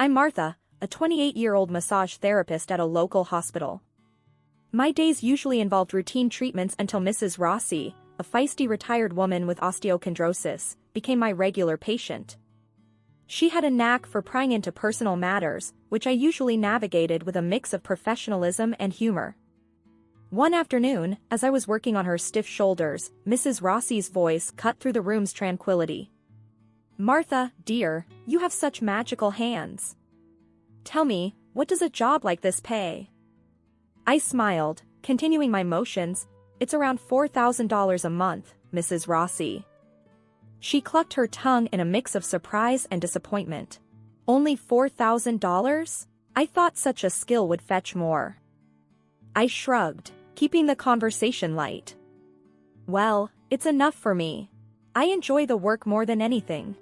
I'm Martha, a 28-year-old massage therapist at a local hospital. My days usually involved routine treatments until Mrs. Rossi, a feisty retired woman with osteochondrosis, became my regular patient. She had a knack for prying into personal matters, which I usually navigated with a mix of professionalism and humor. One afternoon, as I was working on her stiff shoulders, Mrs. Rossi's voice cut through the room's tranquility. "Martha, dear, you have such magical hands. Tell me, what does a job like this pay?" I smiled, continuing my motions. "It's around $4,000 a month, Mrs. Rossi." She clucked her tongue in a mix of surprise and disappointment. "Only $4,000? I thought such a skill would fetch more." I shrugged, keeping the conversation light. "Well, it's enough for me. I enjoy the work more than anything."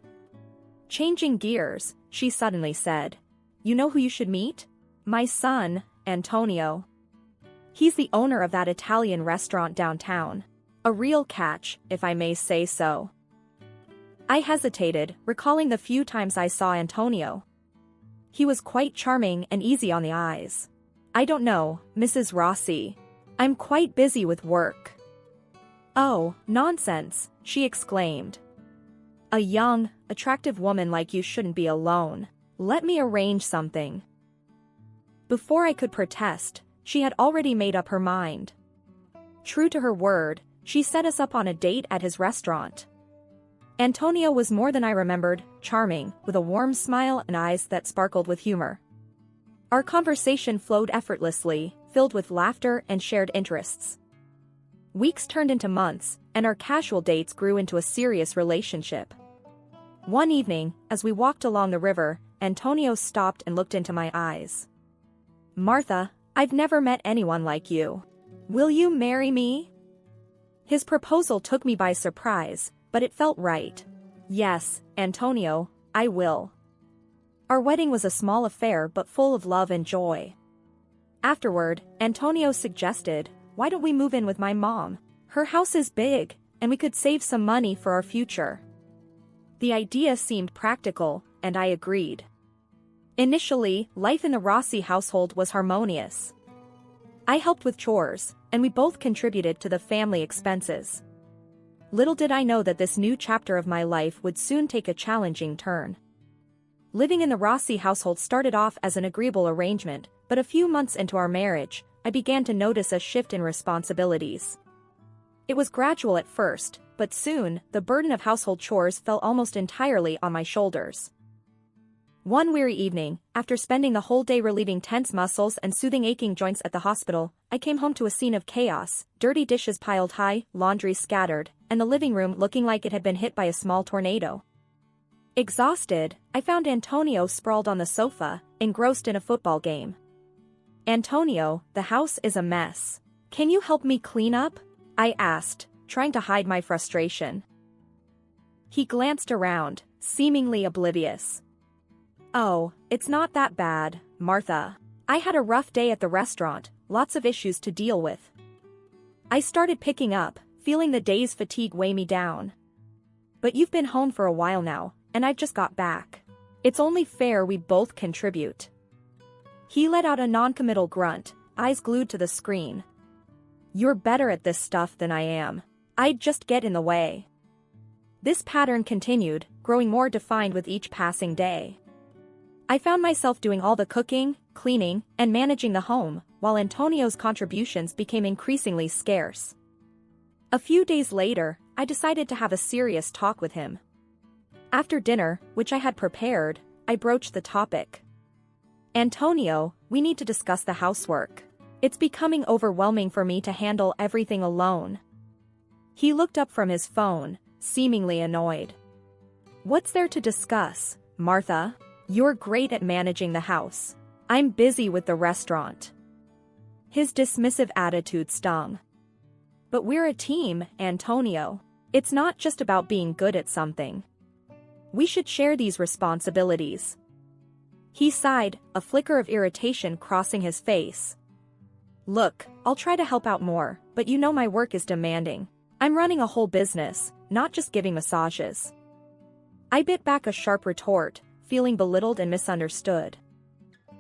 Changing gears, she suddenly said, "You know who you should meet? My son, Antonio. He's the owner of that Italian restaurant downtown. A real catch, if I may say so." I hesitated, recalling the few times I saw Antonio. He was quite charming and easy on the eyes. "I don't know, Mrs. Rossi. I'm quite busy with work." "Oh, nonsense," she exclaimed. "A young, attractive woman like you shouldn't be alone. Let me arrange something." Before I could protest, she had already made up her mind. True to her word, she set us up on a date at his restaurant. Antonio was more than I remembered, charming, with a warm smile and eyes that sparkled with humor. Our conversation flowed effortlessly, filled with laughter and shared interests. Weeks turned into months, and our casual dates grew into a serious relationship. One evening, as we walked along the river, Antonio stopped and looked into my eyes. "Martha, I've never met anyone like you. Will you marry me?" His proposal took me by surprise, but it felt right. "Yes, Antonio, I will." Our wedding was a small affair but full of love and joy. Afterward, Antonio suggested, "Why don't we move in with my mom? Her house is big, and we could save some money for our future." The idea seemed practical, and I agreed. Initially, life in the Rossi household was harmonious. I helped with chores, and we both contributed to the family expenses. Little did I know that this new chapter of my life would soon take a challenging turn. Living in the Rossi household started off as an agreeable arrangement, but a few months into our marriage, I began to notice a shift in responsibilities. It was gradual at first, but soon, the burden of household chores fell almost entirely on my shoulders. One weary evening, after spending the whole day relieving tense muscles and soothing aching joints at the hospital, I came home to a scene of chaos, dirty dishes piled high, laundry scattered, and the living room looking like it had been hit by a small tornado. Exhausted, I found Antonio sprawled on the sofa, engrossed in a football game. "Antonio, the house is a mess. Can you help me clean up?" I asked, trying to hide my frustration. He glanced around, seemingly oblivious. "Oh, it's not that bad, Martha. I had a rough day at the restaurant, lots of issues to deal with." I started picking up, feeling the day's fatigue weigh me down. "But you've been home for a while now, and I've just got back. It's only fair we both contribute." He let out a noncommittal grunt, eyes glued to the screen. "You're better at this stuff than I am. I'd just get in the way." This pattern continued, growing more defined with each passing day. I found myself doing all the cooking, cleaning, and managing the home, while Antonio's contributions became increasingly scarce. A few days later, I decided to have a serious talk with him. After dinner, which I had prepared, I broached the topic. "Antonio, we need to discuss the housework. It's becoming overwhelming for me to handle everything alone." He looked up from his phone, seemingly annoyed. "What's there to discuss, Martha? You're great at managing the house. I'm busy with the restaurant." His dismissive attitude stung. "But we're a team, Antonio. It's not just about being good at something. We should share these responsibilities." He sighed, a flicker of irritation crossing his face. "Look, I'll try to help out more, but you know my work is demanding. I'm running a whole business, not just giving massages." I bit back a sharp retort, feeling belittled and misunderstood.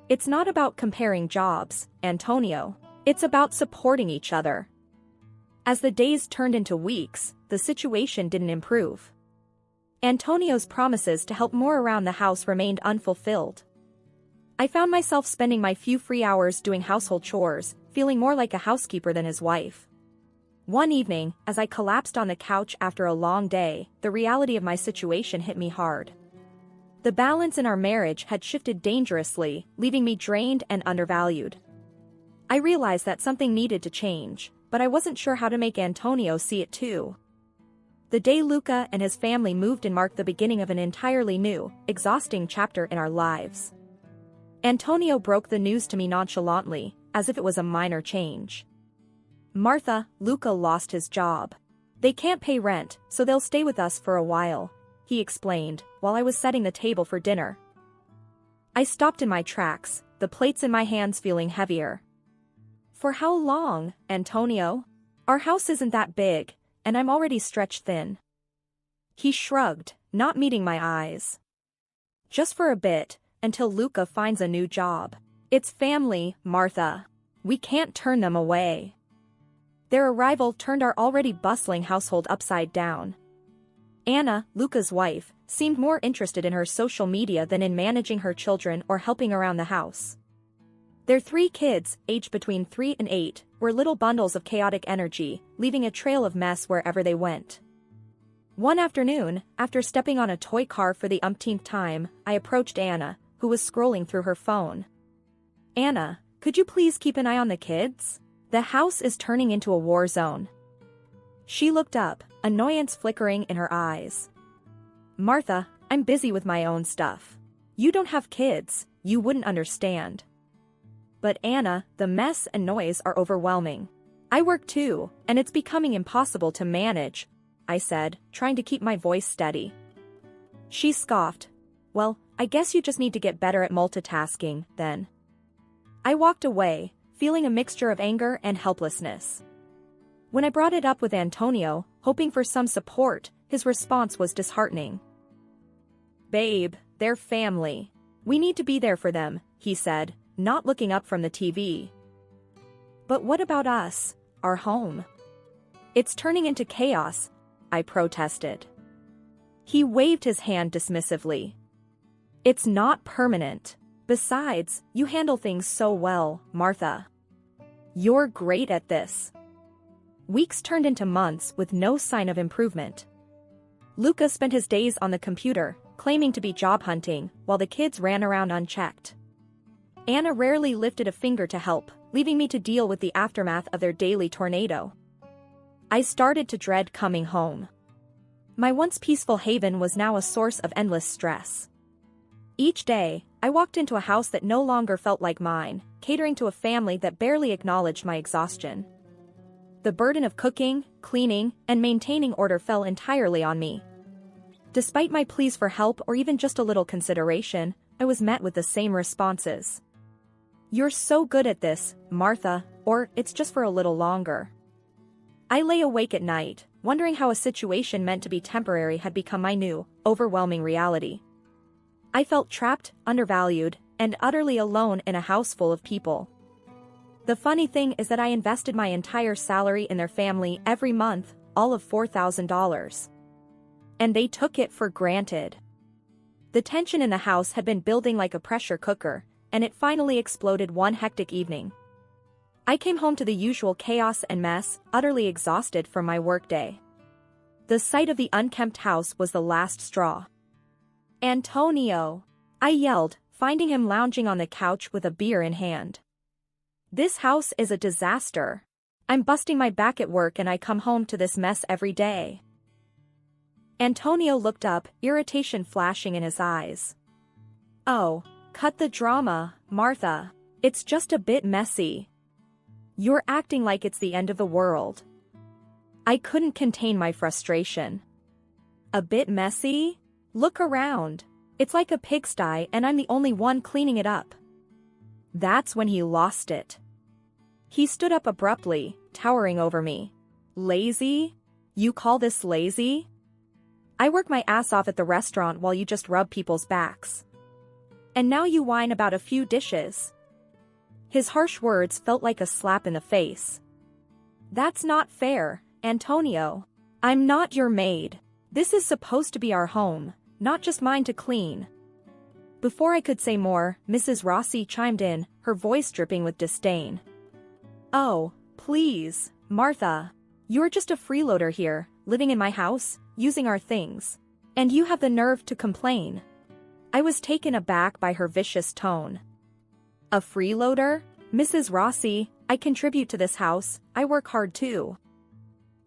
It's not about comparing jobs, Antonio. It's about supporting each other. As the days turned into weeks, the situation didn't improve. Antonio's promises to help more around the house remained unfulfilled. I found myself spending my few free hours doing household chores, feeling more like a housekeeper than his wife. One evening, as I collapsed on the couch after a long day, the reality of my situation hit me hard. The balance in our marriage had shifted dangerously, leaving me drained and undervalued. I realized that something needed to change, but I wasn't sure how to make Antonio see it too. The day Luca and his family moved in marked the beginning of an entirely new, exhausting chapter in our lives. Antonio broke the news to me nonchalantly, as if it was a minor change. "Martha, Luca lost his job. They can't pay rent, so they'll stay with us for a while," he explained, while I was setting the table for dinner. I stopped in my tracks, the plates in my hands feeling heavier. "For how long, Antonio? Our house isn't that big, and I'm already stretched thin." He shrugged, not meeting my eyes. "Just for a bit, until Luca finds a new job. It's family, Martha. We can't turn them away." Their arrival turned our already bustling household upside down. Anna, Luca's wife, seemed more interested in her social media than in managing her children or helping around the house. Their 3 kids, aged between 3 and 8, were little bundles of chaotic energy, leaving a trail of mess wherever they went. One afternoon, after stepping on a toy car for the umpteenth time, I approached Anna, who was scrolling through her phone. "Anna, could you please keep an eye on the kids? The house is turning into a war zone." She looked up, annoyance flickering in her eyes. "Martha, I'm busy with my own stuff. You don't have kids, you wouldn't understand." "But Anna, the mess and noise are overwhelming. I work too, and it's becoming impossible to manage," I said, trying to keep my voice steady. She scoffed. "Well, I guess you just need to get better at multitasking, then." I walked away, feeling a mixture of anger and helplessness. When I brought it up with Antonio, hoping for some support, his response was disheartening. "Babe, they're family. We need to be there for them," he said, not looking up from the TV. "But what about us, our home? It's turning into chaos," I protested. He waved his hand dismissively. "It's not permanent. Besides, you handle things so well, Martha. You're great at this." Weeks turned into months with no sign of improvement. Luca spent his days on the computer, claiming to be job hunting, while the kids ran around unchecked. Anna rarely lifted a finger to help, leaving me to deal with the aftermath of their daily tornado. I started to dread coming home. My once peaceful haven was now a source of endless stress. Each day, I walked into a house that no longer felt like mine, catering to a family that barely acknowledged my exhaustion. The burden of cooking, cleaning, and maintaining order fell entirely on me. Despite my pleas for help or even just a little consideration, I was met with the same responses. "You're so good at this, Martha," or "it's just for a little longer." I lay awake at night, wondering how a situation meant to be temporary had become my new, overwhelming reality. I felt trapped, undervalued, and utterly alone in a house full of people. The funny thing is that I invested my entire salary in their family every month, all of $4,000. And they took it for granted. The tension in the house had been building like a pressure cooker, and it finally exploded one hectic evening. I came home to the usual chaos and mess, utterly exhausted from my workday. The sight of the unkempt house was the last straw. "Antonio!" I yelled, finding him lounging on the couch with a beer in hand. "This house is a disaster. I'm busting my back at work and I come home to this mess every day." Antonio looked up, irritation flashing in his eyes. "Oh, cut the drama, Martha. It's just a bit messy. You're acting like it's the end of the world." I couldn't contain my frustration. "A bit messy? Look around. It's like a pigsty and I'm the only one cleaning it up." That's when he lost it. He stood up abruptly, towering over me. "Lazy? You call this lazy? I work my ass off at the restaurant while you just rub people's backs. And now you whine about a few dishes." His harsh words felt like a slap in the face. "That's not fair, Antonio. I'm not your maid. This is supposed to be our home, not just mine to clean." Before I could say more, Mrs. Rossi chimed in, her voice dripping with disdain. "Oh, please, Martha. You're just a freeloader here, living in my house, using our things. And you have the nerve to complain." I was taken aback by her vicious tone. "A freeloader? Mrs. Rossi, I contribute to this house, I work hard too."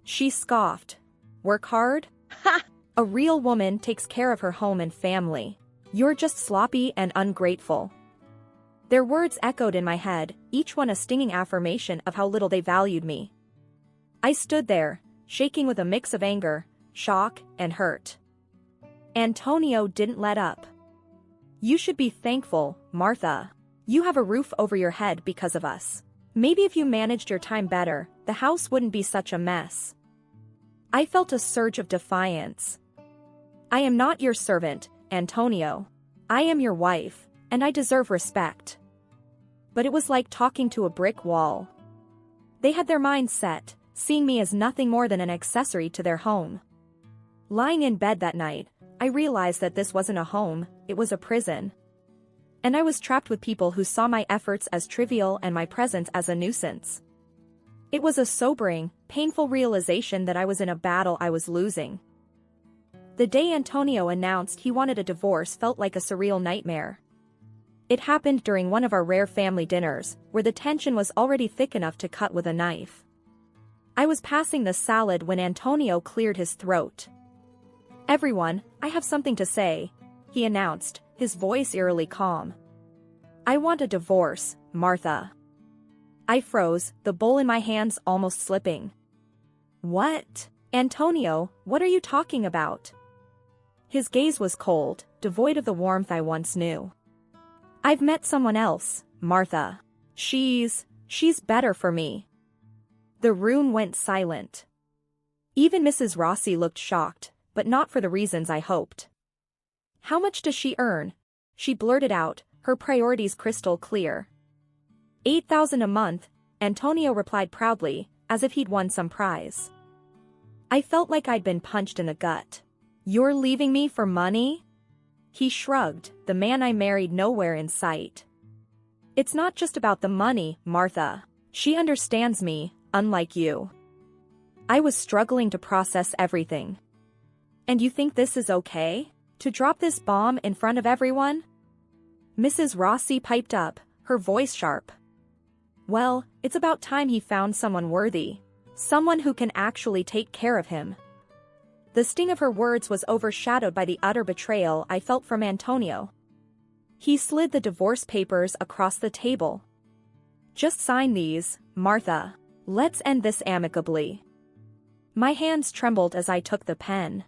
She scoffed. "Work hard? Ha! A real woman takes care of her home and family. You're just sloppy and ungrateful." Their words echoed in my head, each one a stinging affirmation of how little they valued me. I stood there, shaking with a mix of anger, shock, and hurt. Antonio didn't let up. "You should be thankful, Martha. You have a roof over your head because of us. Maybe if you managed your time better, the house wouldn't be such a mess." I felt a surge of defiance. "I am not your servant, Antonio. I am your wife, and I deserve respect." But it was like talking to a brick wall. They had their minds set, seeing me as nothing more than an accessory to their home. Lying in bed that night, I realized that this wasn't a home, it was a prison. And I was trapped with people who saw my efforts as trivial and my presence as a nuisance. It was a sobering, painful realization that I was in a battle I was losing. The day Antonio announced he wanted a divorce felt like a surreal nightmare. It happened during one of our rare family dinners, where the tension was already thick enough to cut with a knife. I was passing the salad when Antonio cleared his throat. "Everyone, I have something to say," he announced, his voice eerily calm. "I want a divorce, Martha." I froze, the bowl in my hands almost slipping. "What? Antonio, what are you talking about?" His gaze was cold, devoid of the warmth I once knew. "I've met someone else, Martha. She's better for me." The room went silent. Even Mrs. Rossi looked shocked, but not for the reasons I hoped. "How much does she earn?" she blurted out, her priorities crystal clear. $8,000 a month, Antonio replied proudly, as if he'd won some prize. I felt like I'd been punched in the gut. "You're leaving me for money?" He shrugged, the man I married nowhere in sight. "It's not just about the money, Martha. She understands me, unlike you." I was struggling to process everything. "And you think this is okay? To drop this bomb in front of everyone?" Mrs. Rossi piped up, her voice sharp. "Well, it's about time he found someone worthy. Someone who can actually take care of him." The sting of her words was overshadowed by the utter betrayal I felt from Antonio. He slid the divorce papers across the table. "Just sign these, Martha. Let's end this amicably." My hands trembled as I took the pen.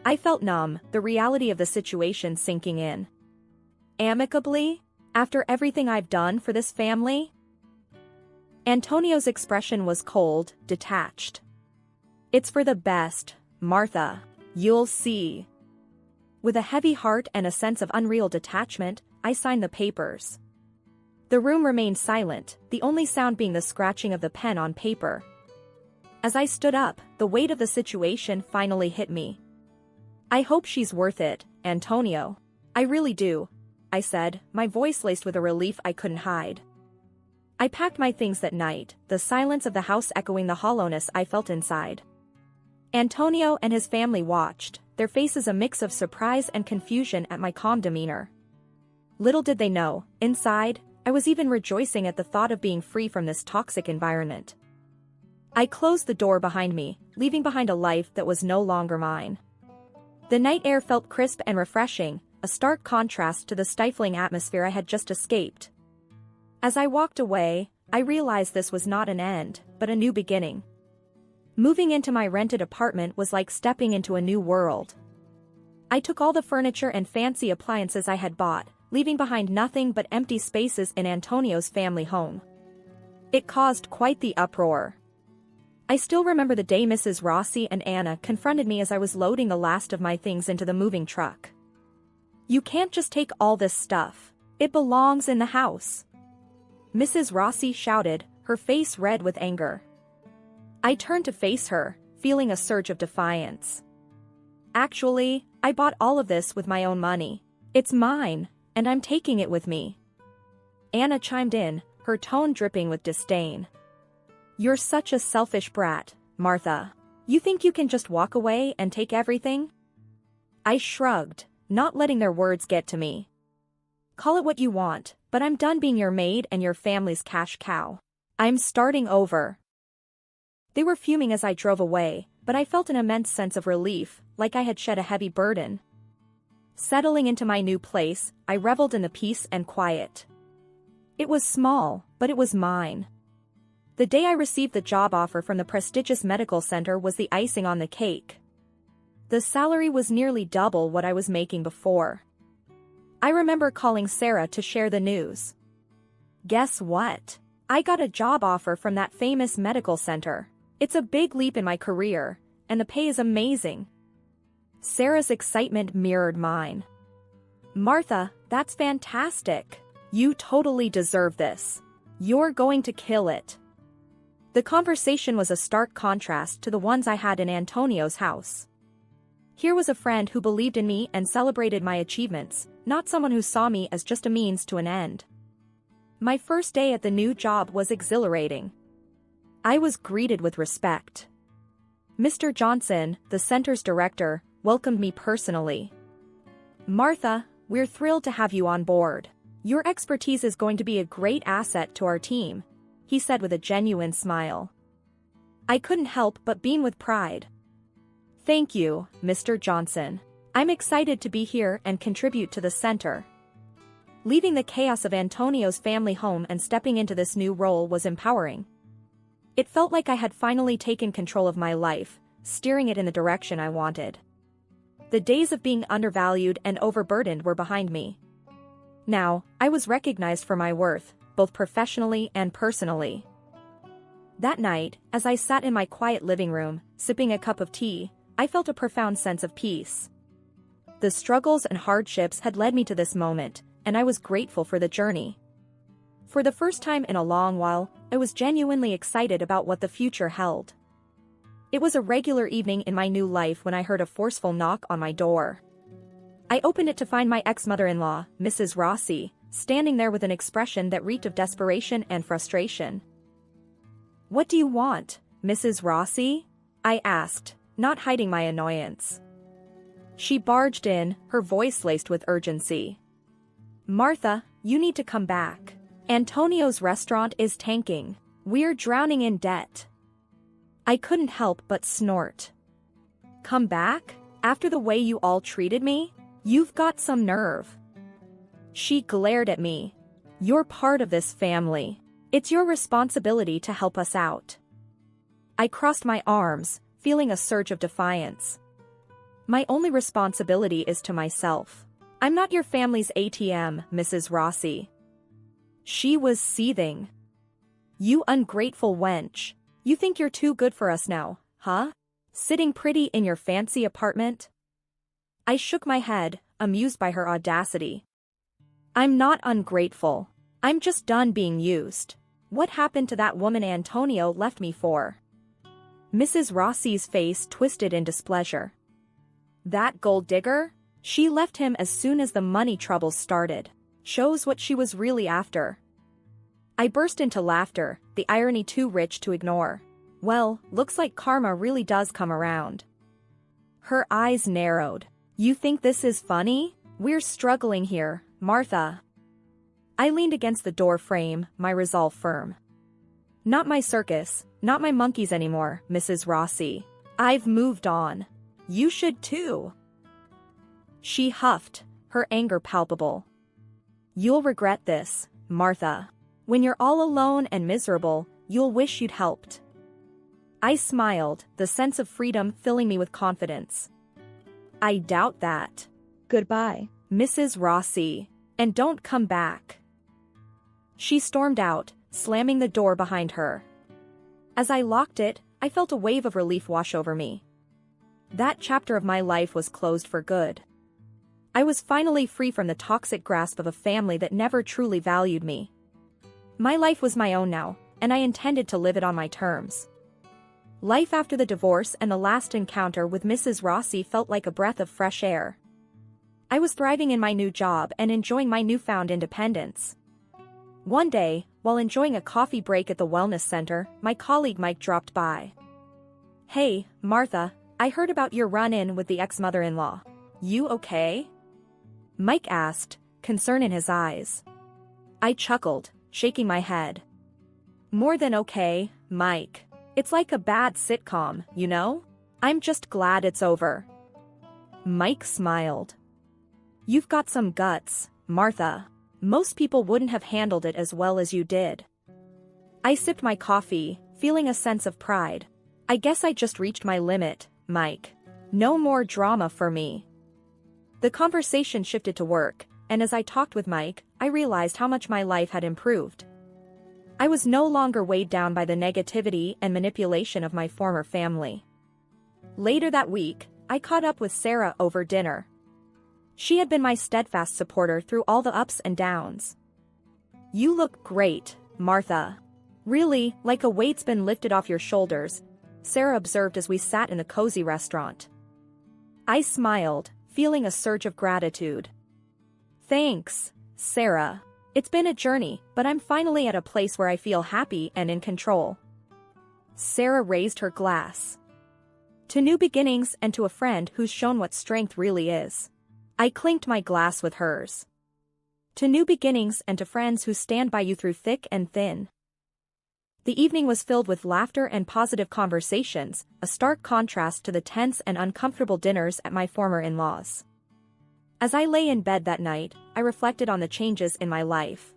I felt numb, the reality of the situation sinking in. Amicably? After everything I've done for this family? Antonio's expression was cold, detached. "It's for the best, Martha. You'll see." With a heavy heart and a sense of unreal detachment, I signed the papers. The room remained silent, the only sound being the scratching of the pen on paper. As I stood up, the weight of the situation finally hit me. "I hope she's worth it, Antonio. I really do," I said, my voice laced with a relief I couldn't hide. I packed my things that night, the silence of the house echoing the hollowness I felt inside. Antonio and his family watched, their faces a mix of surprise and confusion at my calm demeanor. Little did they know, inside, I was even rejoicing at the thought of being free from this toxic environment. I closed the door behind me, leaving behind a life that was no longer mine. The night air felt crisp and refreshing, a stark contrast to the stifling atmosphere I had just escaped. As I walked away, I realized this was not an end, but a new beginning. Moving into my rented apartment was like stepping into a new world. I took all the furniture and fancy appliances I had bought, leaving behind nothing but empty spaces in Antonio's family home. It caused quite the uproar. I still remember the day Mrs. Rossi and Anna confronted me as I was loading the last of my things into the moving truck. You can't just take all this stuff. It belongs in the house. Mrs. Rossi shouted, her face red with anger. I turned to face her, feeling a surge of defiance. Actually, I bought all of this with my own money. It's mine, and I'm taking it with me. Anna chimed in, her tone dripping with disdain. You're such a selfish brat, Martha. You think you can just walk away and take everything? I shrugged, not letting their words get to me. Call it what you want, but I'm done being your maid and your family's cash cow. I'm starting over. They were fuming as I drove away, but I felt an immense sense of relief, like I had shed a heavy burden. Settling into my new place, I reveled in the peace and quiet. It was small, but it was mine. The day I received the job offer from the prestigious medical center was the icing on the cake. The salary was nearly double what I was making before. I remember calling Sarah to share the news. Guess what? I got a job offer from that famous medical center. It's a big leap in my career, and the pay is amazing. Sarah's excitement mirrored mine. Martha, that's fantastic. You totally deserve this. You're going to kill it. The conversation was a stark contrast to the ones I had in Antonio's house. Here was a friend who believed in me and celebrated my achievements, not someone who saw me as just a means to an end. My first day at the new job was exhilarating. I was greeted with respect. Mr. Johnson, the center's director, welcomed me personally. Martha, we're thrilled to have you on board. Your expertise is going to be a great asset to our team, he said with a genuine smile. I couldn't help but beam with pride. Thank you, Mr. Johnson. I'm excited to be here and contribute to the center. Leaving the chaos of Antonio's family home and stepping into this new role was empowering. It felt like I had finally taken control of my life, steering it in the direction I wanted. The days of being undervalued and overburdened were behind me. Now, I was recognized for my worth, both professionally and personally. That night, as I sat in my quiet living room, sipping a cup of tea, I felt a profound sense of peace. The struggles and hardships had led me to this moment, and I was grateful for the journey. For the first time in a long while, I was genuinely excited about what the future held. It was a regular evening in my new life when I heard a forceful knock on my door. I opened it to find my ex-mother-in-law, Mrs. Rossi, standing there with an expression that reeked of desperation and frustration. "What do you want, Mrs. Rossi?" I asked, not hiding my annoyance. She barged in, her voice laced with urgency. "Martha, you need to come back. Antonio's restaurant is tanking. We're drowning in debt." I couldn't help but snort. "Come back? After the way you all treated me? You've got some nerve." She glared at me. "You're part of this family. It's your responsibility to help us out." I crossed my arms, feeling a surge of defiance. "My only responsibility is to myself. I'm not your family's ATM, Mrs. Rossi." She was seething. "You ungrateful wench. You think you're too good for us now, huh? Sitting pretty in your fancy apartment?" I shook my head, amused by her audacity. "I'm not ungrateful. I'm just done being used. What happened to that woman Antonio left me for?" Mrs. Rossi's face twisted in displeasure. "That gold digger? She left him as soon as the money troubles started. Shows what she was really after." I burst into laughter, the irony too rich to ignore. Well, looks like karma really does come around. Her eyes narrowed. "You think this is funny? We're struggling here, Martha." I leaned against the door frame, my resolve firm. "Not my circus, not my monkeys anymore, Mrs. Rossi. I've moved on. You should too." She huffed, her anger palpable. "You'll regret this, Martha. When you're all alone and miserable, you'll wish you'd helped." I smiled, the sense of freedom filling me with confidence. "I doubt that. Goodbye, Mrs. Rossi, and don't come back." She stormed out, slamming the door behind her. As I locked it, I felt a wave of relief wash over me. That chapter of my life was closed for good. I was finally free from the toxic grasp of a family that never truly valued me. My life was my own now, and I intended to live it on my terms. Life after the divorce and the last encounter with Mrs. Rossi felt like a breath of fresh air. I was thriving in my new job and enjoying my newfound independence. One day, while enjoying a coffee break at the wellness center, my colleague Mike dropped by. "Hey, Martha, I heard about your run-in with the ex-mother-in-law. You okay?" Mike asked, concern in his eyes. I chuckled, shaking my head. "More than okay, Mike. It's like a bad sitcom, you know? I'm just glad it's over." Mike smiled. "You've got some guts, Martha. Most people wouldn't have handled it as well as you did." I sipped my coffee, feeling a sense of pride. "I guess I just reached my limit, Mike. No more drama for me." The conversation shifted to work, and as I talked with Mike, I realized how much my life had improved. I was no longer weighed down by the negativity and manipulation of my former family. Later that week, I caught up with Sarah over dinner. She had been my steadfast supporter through all the ups and downs. "You look great, Martha. Really, like a weight's been lifted off your shoulders," Sarah observed as we sat in the cozy restaurant. I smiled, feeling a surge of gratitude. "Thanks, Sarah. It's been a journey, but I'm finally at a place where I feel happy and in control." Sarah raised her glass. "To new beginnings and to a friend who's shown what strength really is." I clinked my glass with hers. "To new beginnings and to friends who stand by you through thick and thin." The evening was filled with laughter and positive conversations, a stark contrast to the tense and uncomfortable dinners at my former in-laws. As I lay in bed that night, I reflected on the changes in my life.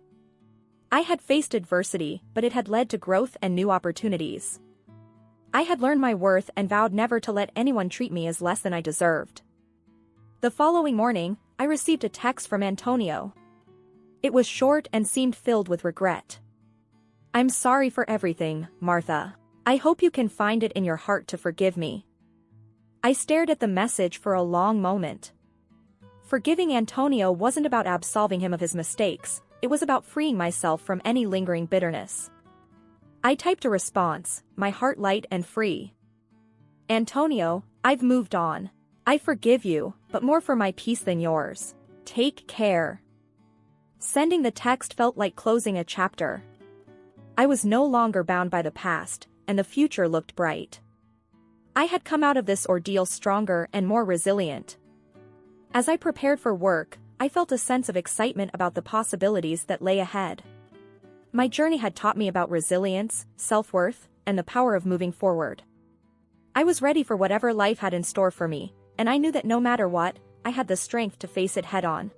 I had faced adversity, but it had led to growth and new opportunities. I had learned my worth and vowed never to let anyone treat me as less than I deserved. The following morning, I received a text from Antonio. It was short and seemed filled with regret. "I'm sorry for everything, Martha. I hope you can find it in your heart to forgive me." I stared at the message for a long moment. Forgiving Antonio wasn't about absolving him of his mistakes, it was about freeing myself from any lingering bitterness. I typed a response, my heart light and free. "Antonio, I've moved on. I forgive you, but more for my peace than yours. Take care." Sending the text felt like closing a chapter. I was no longer bound by the past, and the future looked bright. I had come out of this ordeal stronger and more resilient. As I prepared for work, I felt a sense of excitement about the possibilities that lay ahead. My journey had taught me about resilience, self-worth, and the power of moving forward. I was ready for whatever life had in store for me, and I knew that no matter what, I had the strength to face it head-on.